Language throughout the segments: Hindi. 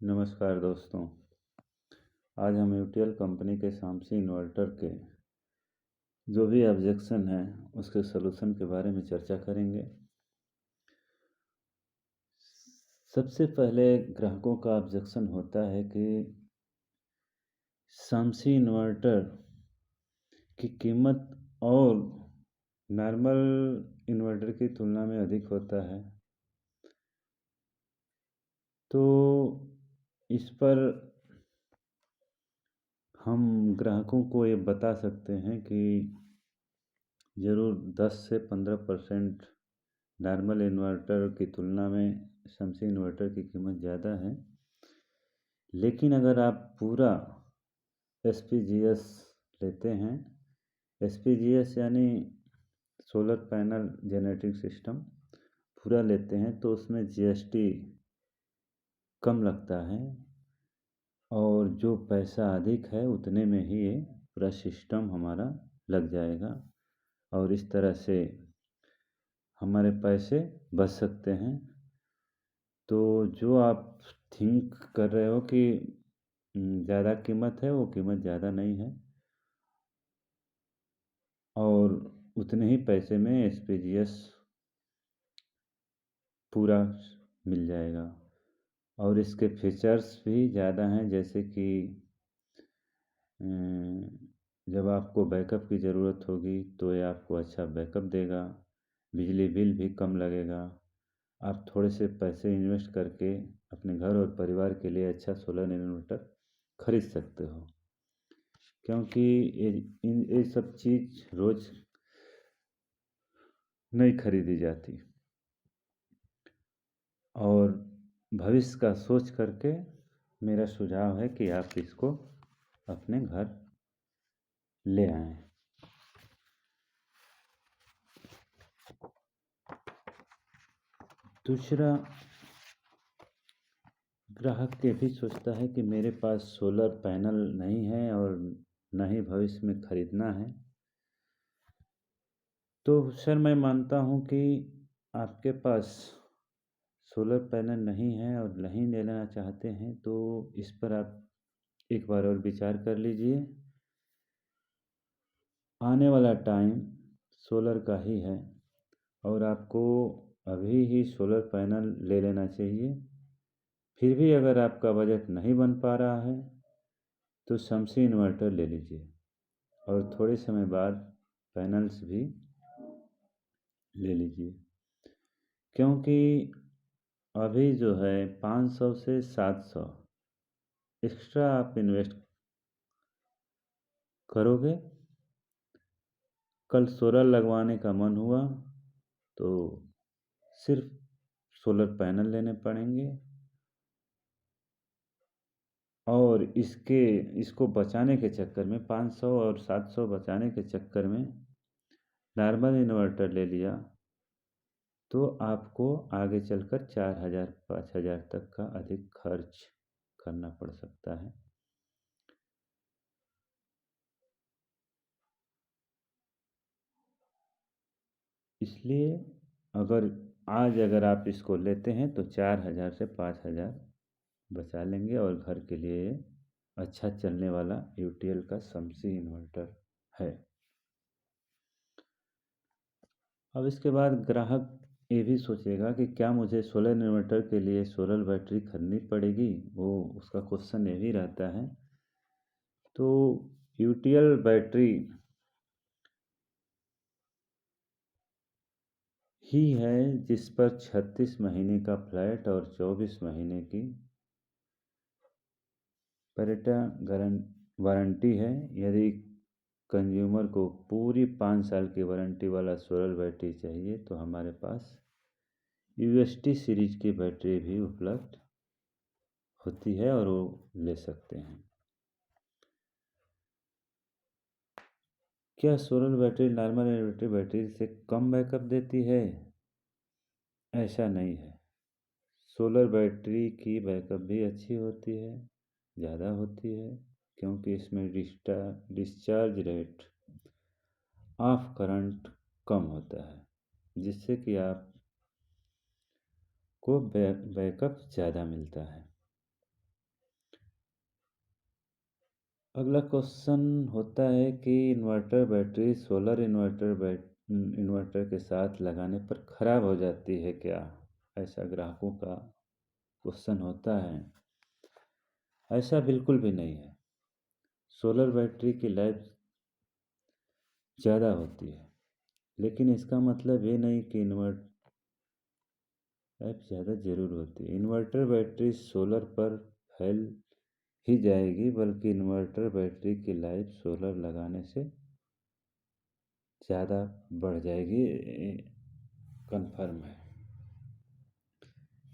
नमस्कार दोस्तों। आज हम यूटीएल कंपनी के शामसी इन्वर्टर के जो भी ऑब्जेक्शन है उसके सलूशन के बारे में चर्चा करेंगे। सबसे पहले ग्राहकों का ऑब्जेक्शन होता है कि शामसी इन्वर्टर की कीमत और नॉर्मल इन्वर्टर की तुलना में अधिक होता है। तो इस पर हम ग्राहकों को ये बता सकते हैं कि ज़रूर 10 से 15% नॉर्मल इन्वर्टर की तुलना में शामसी इन्वर्टर की कीमत ज़्यादा है। लेकिन अगर आप पूरा एसपीजीएस लेते हैं, एसपीजीएस यानी सोलर पैनल जेनरेटिंग सिस्टम पूरा लेते हैं तो उसमें जीएसटी कम लगता है और जो पैसा अधिक है उतने में ही ये पूरा सिस्टम हमारा लग जाएगा और इस तरह से हमारे पैसे बच सकते हैं। तो जो आप थिंक कर रहे हो कि ज़्यादा कीमत है, वो कीमत ज़्यादा नहीं है और उतने ही पैसे में एसपीजीएस पूरा मिल जाएगा और इसके फीचर्स भी ज़्यादा हैं, जैसे कि जब आपको बैकअप की ज़रूरत होगी तो ये आपको अच्छा बैकअप देगा, बिजली बिल भी कम लगेगा। आप थोड़े से पैसे इन्वेस्ट करके अपने घर और परिवार के लिए अच्छा सोलर इन्वर्टर खरीद सकते हो, क्योंकि ये सब चीज़ रोज़ नहीं खरीदी जाती और भविष्य का सोच करके मेरा सुझाव है कि आप इसको अपने घर ले आएं। दूसरा, ग्राहक ये भी सोचता है कि मेरे पास सोलर पैनल नहीं है और न ही भविष्य में खरीदना है। तो सर, मैं मानता हूँ कि आपके पास सोलर पैनल नहीं है और नहीं लेना चाहते हैं तो इस पर आप एक बार और विचार कर लीजिए। आने वाला टाइम सोलर का ही है और आपको अभी ही सोलर पैनल ले लेना चाहिए। फिर भी अगर आपका बजट नहीं बन पा रहा है तो शामसी इन्वर्टर ले लीजिए और थोड़े समय बाद पैनल्स भी ले लीजिए, क्योंकि अभी जो है 500 से 700 एक्स्ट्रा आप इन्वेस्ट करोगे, कल सोलर लगवाने का मन हुआ तो सिर्फ सोलर पैनल लेने पड़ेंगे और इसको बचाने के चक्कर में 500 और 700 बचाने के चक्कर में नॉर्मल इन्वर्टर ले लिया तो आपको आगे चलकर 4000 5000 तक का अधिक खर्च करना पड़ सकता है। इसलिए अगर आप इसको लेते हैं तो 4000 से 5000 बचा लेंगे और घर के लिए अच्छा चलने वाला यूटीएल का शामसी इन्वर्टर है। अब इसके बाद ग्राहक ये भी सोचेगा कि क्या मुझे सोलर इन्वर्टर के लिए सोलर बैटरी खरीदनी पड़ेगी, वो उसका क्वेश्चन ये भी रहता है। तो यूटीएल बैटरी ही है जिस पर 36 महीने का फ्लैट और 24 महीने की पेरेटा वारंटी है। यदि कंज्यूमर को पूरी 5 साल की वारंटी वाला सोलर बैटरी चाहिए तो हमारे पास यूएसटी सीरीज की बैटरी भी उपलब्ध होती है और वो ले सकते हैं। क्या solar battery normal inverter battery से कम बैकअप देती है? ऐसा नहीं है। सोलर बैटरी की बैकअप भी अच्छी होती है, ज़्यादा होती है, क्योंकि इसमें डिस्चार्ज रेट ऑफ करंट कम होता है, जिससे कि आपको बैकअप ज़्यादा मिलता है। अगला क्वेश्चन होता है कि इन्वर्टर बैटरी सोलर इन्वर्टर के साथ लगाने पर ख़राब हो जाती है क्या? ऐसा ग्राहकों का क्वेश्चन होता है। ऐसा बिल्कुल भी नहीं है। सोलर बैटरी की लाइफ ज़्यादा होती है, लेकिन इसका मतलब ये नहीं कि लाइफ ज़्यादा ज़रूर होती है। इन्वर्टर बैटरी सोलर पर फैल ही जाएगी, बल्कि इन्वर्टर बैटरी की लाइफ सोलर लगाने से ज़्यादा बढ़ जाएगी, कन्फर्म है।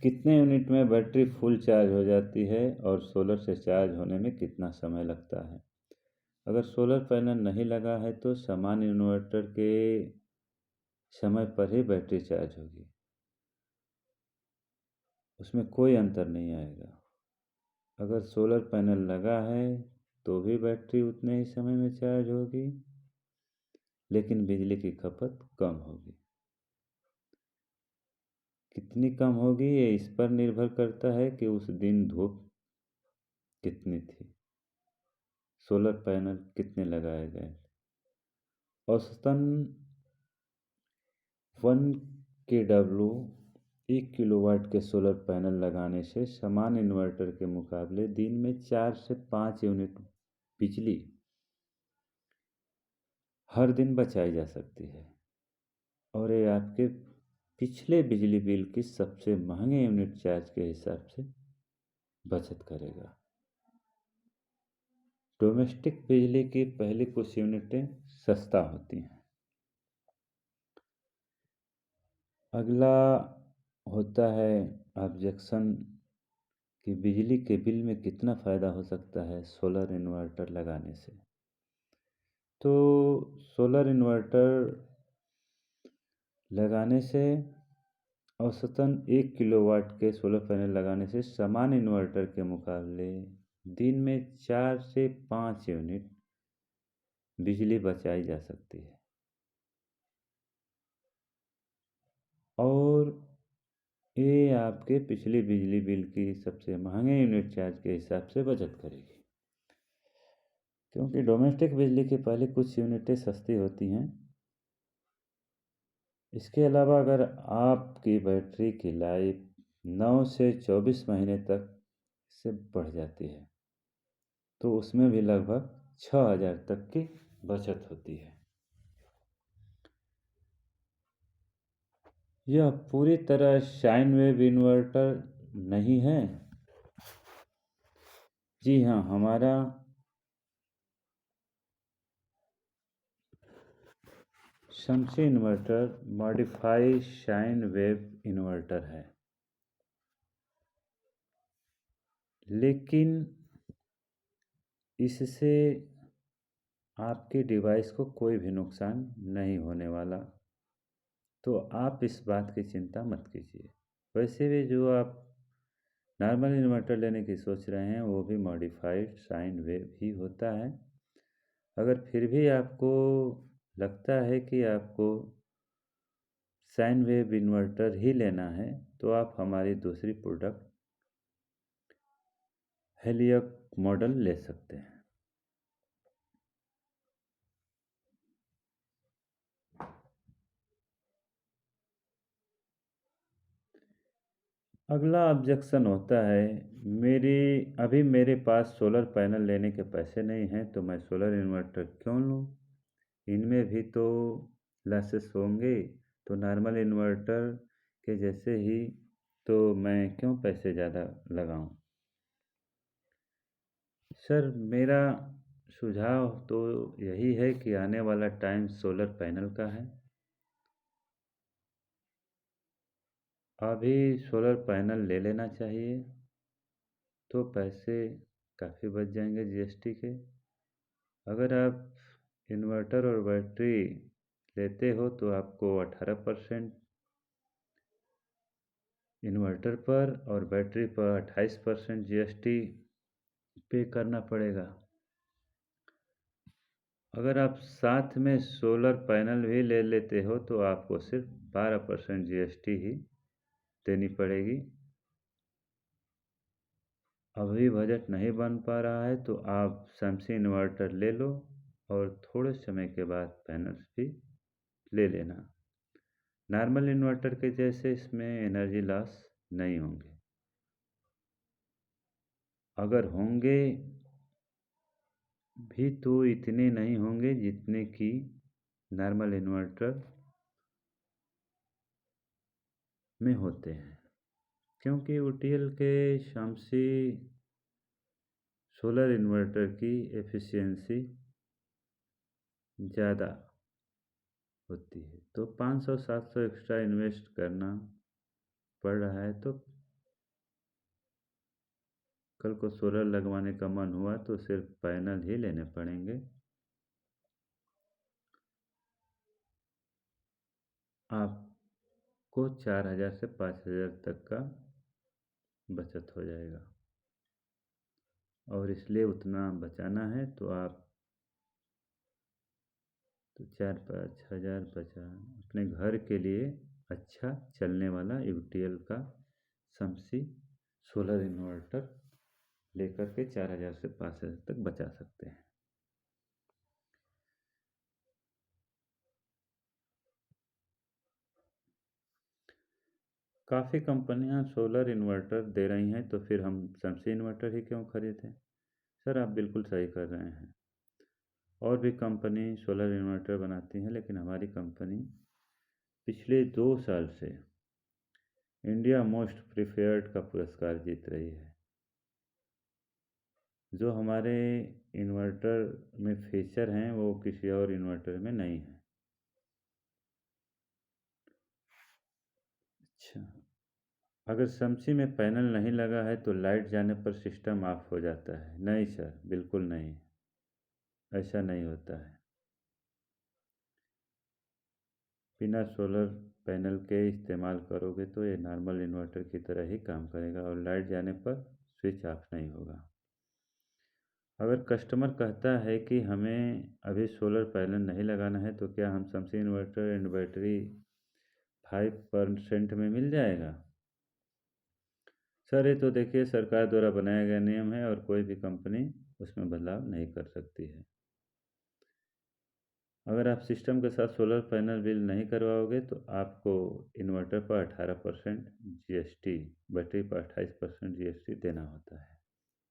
कितने यूनिट में बैटरी फुल चार्ज हो जाती है और सोलर से चार्ज होने में कितना समय लगता है? अगर सोलर पैनल नहीं लगा है तो सामान्य इन्वर्टर के समय पर ही बैटरी चार्ज होगी, उसमें कोई अंतर नहीं आएगा। अगर सोलर पैनल लगा है तो भी बैटरी उतने ही समय में चार्ज होगी, लेकिन बिजली की खपत कम होगी। कितनी कम होगी ये इस पर निर्भर करता है कि उस दिन धूप कितनी थी, सोलर पैनल कितने लगाए गए। औसतन 1 kW 1 किलोवाट के सोलर पैनल लगाने से सामान्य इन्वर्टर के मुकाबले दिन में 4 से 5 यूनिट बिजली हर दिन बचाई जा सकती है, और ये आपके पिछले बिजली बिल की सबसे महंगे यूनिट चार्ज के हिसाब से बचत करेगा। डोमेस्टिक बिजली की पहली कुछ यूनिटें सस्ता होती हैं। अगला होता है ऑब्जेक्शन कि बिजली के बिल में कितना फ़ायदा हो सकता है सोलर इन्वर्टर लगाने से। तो सोलर इन्वर्टर लगाने से औसतन 1 किलोवाट के सोलर पैनल लगाने से सामान्य इन्वर्टर के मुकाबले दिन में 4 से 5 यूनिट बिजली बचाई जा सकती है, और ये आपके पिछले बिजली बिल की सबसे महंगे यूनिट चार्ज के हिसाब से बचत करेगी, क्योंकि डोमेस्टिक बिजली की पहले कुछ यूनिटें सस्ती होती हैं। इसके अलावा अगर आपकी बैटरी की लाइफ 9 से 24 महीने तक से बढ़ जाती है तो उसमें भी लगभग 6000 तक की बचत होती है। यह पूरी तरह साइन वेव इन्वर्टर नहीं है। जी हाँ, हमारा Shamsi inverter modify sine wave inverter है, लेकिन इससे आपके डिवाइस को कोई भी नुकसान नहीं होने वाला, तो आप इस बात की चिंता मत कीजिए। वैसे भी जो आप नॉर्मल इन्वर्टर लेने की सोच रहे हैं वो भी मॉडिफाइड साइन वेव ही होता है। अगर फिर भी आपको लगता है कि आपको साइन वेव इन्वर्टर ही लेना है तो आप हमारी दूसरी प्रोडक्ट हेलियक मॉडल ले सकते हैं। अगला ऑब्जेक्शन होता है अभी मेरे पास सोलर पैनल लेने के पैसे नहीं हैं तो मैं सोलर इन्वर्टर क्यों लूँ? इनमें भी तो लॉसेस होंगे, तो नॉर्मल इन्वर्टर के जैसे ही तो मैं क्यों पैसे ज़्यादा लगाऊं? सर, मेरा सुझाव तो यही है कि आने वाला टाइम सोलर पैनल का है। अभी सोलर पैनल ले लेना चाहिए, तो पैसे काफ़ी बच जाएंगे जीएसटी के। अगर आप इन्वर्टर और बैटरी लेते हो तो आपको 18% इन्वर्टर पर और बैटरी पर 28% जीएसटी पे करना पड़ेगा। अगर आप साथ में सोलर पैनल भी ले लेते हो तो आपको सिर्फ 12% जीएसटी ही देनी पड़ेगी। अभी बजट नहीं बन पा रहा है तो आप शमसी इन्वर्टर ले लो और थोड़े समय के बाद पैनल्स भी ले लेना। नॉर्मल इन्वर्टर के जैसे इसमें एनर्जी लॉस नहीं होंगे। अगर होंगे भी तो इतने नहीं होंगे जितने कि नॉर्मल इन्वर्टर में होते हैं, क्योंकि OTL के शमसी सोलर इन्वर्टर की एफिशिएंसी ज़्यादा होती है, तो 500-700 एक्स्ट्रा इन्वेस्ट करना पड़ रहा है। तो कल को सोलर लगवाने का मन हुआ तो सिर्फ पैनल ही लेने पड़ेंगे। आपको 4000 से 5000 तक का बचत हो जाएगा, और इसलिए उतना बचाना है तो आप तो 4-5 हज़ार बचा अपने घर के लिए अच्छा चलने वाला UTL का शमसी सोलर इन्वर्टर लेकर के 4000 से 5000 तक बचा सकते हैं। काफ़ी कंपनियां सोलर इन्वर्टर दे रही हैं, तो फिर हम शमसी इन्वर्टर ही क्यों खरीदें? सर आप बिल्कुल सही कर रहे हैं। और भी कंपनी सोलर इन्वर्टर बनाती हैं, लेकिन हमारी कंपनी पिछले 2 साल से इंडिया मोस्ट प्रीफर्ड का पुरस्कार जीत रही है। जो हमारे इन्वर्टर में फीचर हैं वो किसी और इन्वर्टर में नहीं है। अच्छा, अगर शमसी में पैनल नहीं लगा है तो लाइट जाने पर सिस्टम ऑफ हो जाता है? नहीं सर, बिल्कुल नहीं, ऐसा नहीं होता है। बिना सोलर पैनल के इस्तेमाल करोगे तो ये नॉर्मल इन्वर्टर की तरह ही काम करेगा और लाइट जाने पर स्विच ऑफ नहीं होगा। अगर कस्टमर कहता है कि हमें अभी सोलर पैनल नहीं लगाना है तो क्या हम शमसी इन्वर्टर एंड बैटरी 5% में मिल जाएगा? सर ये तो देखिए सरकार द्वारा बनाया गया नियम है और कोई भी कंपनी उसमें बदलाव नहीं कर सकती है। अगर आप सिस्टम के साथ सोलर पैनल बिल नहीं करवाओगे तो आपको इन्वर्टर पर 18% GST, बैटरी पर 28% GST देना होता है।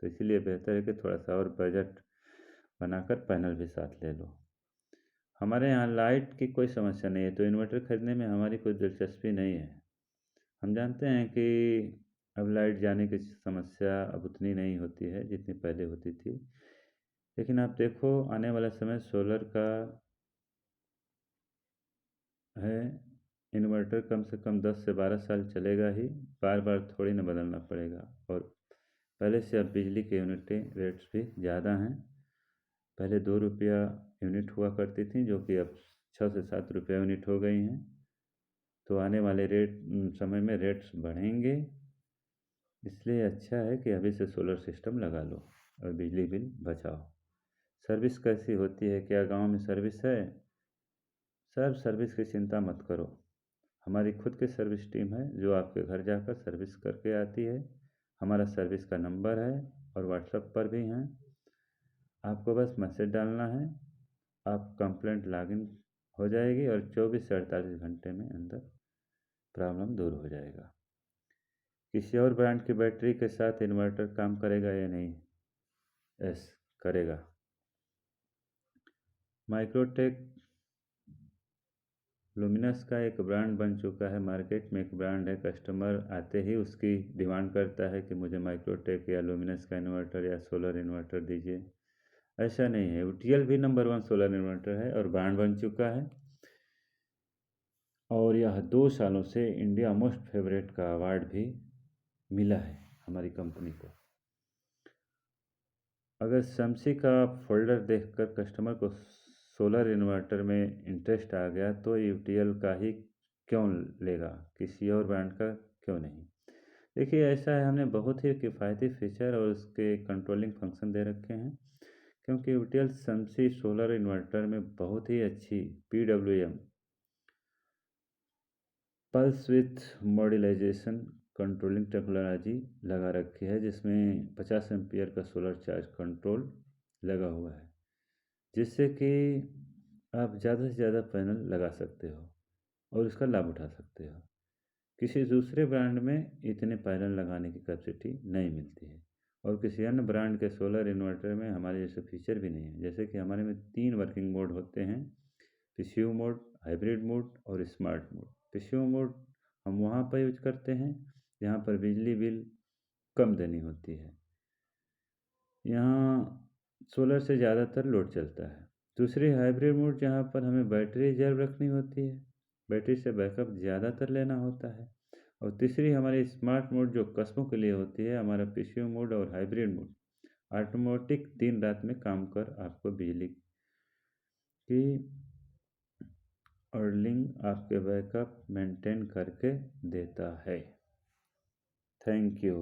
तो इसीलिए बेहतर है कि थोड़ा सा और बजट बनाकर पैनल भी साथ ले लो। हमारे यहाँ लाइट की कोई समस्या नहीं है, तो इन्वर्टर खरीदने में हमारी कोई दिलचस्पी नहीं है। हम जानते हैं कि अब लाइट जाने की समस्या अब उतनी नहीं होती है जितनी पहले होती थी, लेकिन आप देखो आने वाला समय सोलर का है। इन्वर्टर कम से कम 10 से 12 साल चलेगा ही, बार बार थोड़ी ना बदलना पड़ेगा। और पहले से अब बिजली के यूनिटें रेट्स भी ज़्यादा हैं। पहले 2 रुपया यूनिट हुआ करती थी, जो कि अब 6 से 7 रुपया यूनिट हो गई हैं। तो आने वाले समय में रेट्स बढ़ेंगे, इसलिए अच्छा है कि अभी से सोलर सिस्टम लगा लो और बिजली बिल बचाओ। सर्विस कैसी होती है? क्या गांव में सर्विस है? सर सर्विस की चिंता मत करो, हमारी खुद की सर्विस टीम है जो आपके घर जाकर सर्विस करके आती है। हमारा सर्विस का नंबर है और व्हाट्सएप पर भी हैं। आपको बस मैसेज डालना है, आप कंप्लेंट लॉगिन हो जाएगी और 24 से 48 घंटे में अंदर प्रॉब्लम दूर हो जाएगा। किसी और ब्रांड की बैटरी के साथ इन्वर्टर काम करेगा या नहीं? यस, करेगा। माइक्रोटेक लुमिनस का एक ब्रांड बन चुका है, मार्केट में एक ब्रांड है। कस्टमर आते ही उसकी डिमांड करता है कि मुझे माइक्रोटेक या लुमिनस का इन्वर्टर या सोलर इन्वर्टर दीजिए। ऐसा नहीं है, UTL भी नंबर 1 सोलर इन्वर्टर है और ब्रांड बन चुका है, और यह 2 सालों से इंडिया मोस्ट फेवरेट का अवार्ड भी मिला है हमारी कंपनी को। अगर शमसी का फोल्डर देखकर कस्टमर को सोलर इन्वर्टर में इंटरेस्ट आ गया तो UTL का ही क्यों लेगा, किसी और ब्रांड का क्यों नहीं? देखिए ऐसा है, हमने बहुत ही किफ़ायती फीचर और उसके कंट्रोलिंग फंक्शन दे रखे हैं, क्योंकि UTL शमसी सोलर इन्वर्टर में बहुत ही अच्छी PWM pulse with modulisation controlling technology लगा रखी है, जिसमें 50 एम्पियर का सोलर चार्ज कंट्रोल लगा हुआ है, जिससे कि आप ज़्यादा से ज़्यादा पैनल लगा सकते हो और इसका लाभ उठा सकते हो। किसी दूसरे ब्रांड में इतने पैनल लगाने की कैपेसिटी नहीं मिलती है और किसी अन्य ब्रांड के सोलर इन्वर्टर में हमारे जैसे फीचर भी नहीं है। जैसे कि हमारे में 3 वर्किंग मोड होते हैं, पीसीयू मोड, हाइब्रिड मोड और स्मार्ट मोड। पीसीयू मोड हम वहाँ पर यूज करते हैं जहाँ पर बिजली बिल कम देनी होती है, यहाँ सोलर से ज़्यादातर लोड चलता है। दूसरी हाइब्रिड मोड जहाँ पर हमें बैटरी रिजर्व रखनी होती है, बैटरी से बैकअप ज़्यादातर लेना होता है। और तीसरी हमारी स्मार्ट मोड जो कस्बों के लिए होती है, हमारा पीसीयू मोड और हाइब्रिड मोड ऑटोमेटिक दिन रात में काम कर आपको बिजली की अर्निंग आपके बैकअप मेंटेन करके देता है। Thank you.